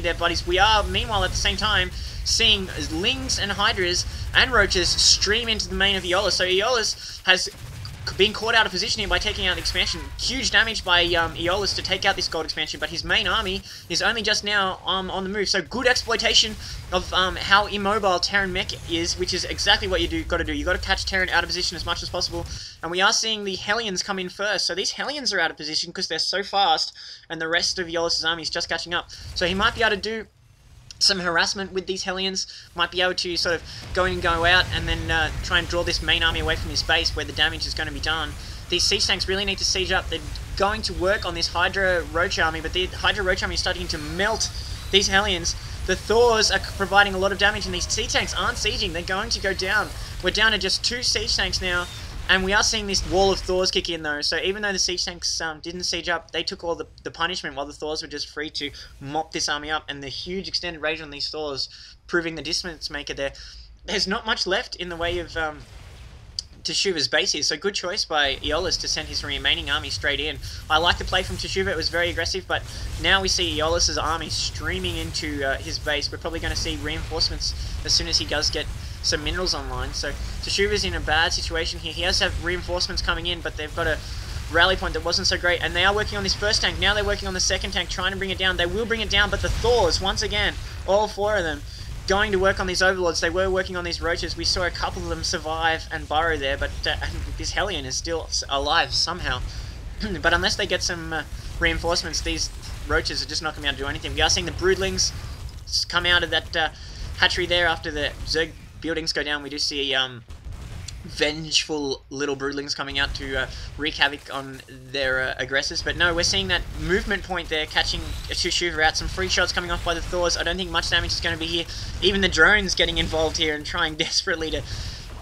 there, buddies. We are, meanwhile, at the same time, seeing Lings and Hydras and Roaches stream into the main of Aeolus. So Aeolus has been caught out of position here by taking out the expansion. Huge damage by Aeolus to take out this gold expansion, but his main army is only just now on the move. So good exploitation of how immobile Terran Mech is, which is exactly what you got to do. You got to catch Terran out of position as much as possible. And we are seeing the Hellions come in first. So these Hellions are out of position because they're so fast, and the rest of Aeolus' army is just catching up. So he might be able to do some harassment with these Hellions, might be able to sort of go in and go out and then try and draw this main army away from this base where the damage is going to be done. These siege tanks really need to siege up. They're going to work on this Hydra Roach army, but the Hydra Roach army is starting to melt these Hellions. The Thors are providing a lot of damage, and these siege tanks aren't sieging. They're going to go down. We're down to just 2 siege tanks now, and we are seeing this wall of Thors kick in though. So even though the siege tanks didn't siege up, they took all the punishment while the Thors were just free to mop this army up. And the huge extended range on these Thors, proving the distance maker there. There's not much left in the way of Teshuva's base here, so good choice by Aeolus to send his remaining army straight in. I like the play from Teshuva, it was very aggressive, but now we see Aeolus' army streaming into his base. We're probably going to see reinforcements as soon as he does get some minerals online. So Teshuva's in a bad situation here. He has to have reinforcements coming in, but they've got a rally point that wasn't so great, and they are working on this first tank. Now they're working on the second tank, trying to bring it down. They will bring it down, but the Thors, once again, all 4 of them, going to work on these Overlords. They were working on these Roaches. We saw a couple of them survive and burrow there, but this Hellion is still alive somehow. But unless they get some reinforcements, these Roaches are just not going to be able to do anything. We are seeing the Broodlings come out of that hatchery there after the Zerg buildings go down. We do see vengeful little Broodlings coming out to wreak havoc on their aggressors. But no, we're seeing that movement point there, catching Teshuva out. Some free shots coming off by the Thors. I don't think much damage is going to be here. Even the drones getting involved here and trying desperately to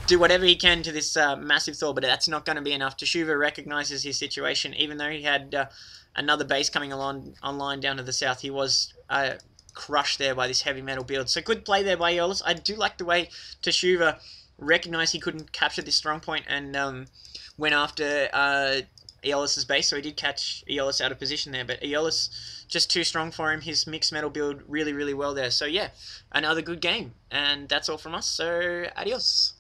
do whatever he can to this massive Thor, but that's not going to be enough. Teshuva recognizes his situation. Even though he had another base coming online down to the south, he was crushed there by this heavy metal build. So good play there by Aeolus. I do like the way Teshuva recognized he couldn't capture this strong point and went after Aeolus' base, so he did catch Aeolus out of position there, but Aeolus just too strong for him. His mixed metal build really well there. So yeah, another good game, and that's all from us, so adios.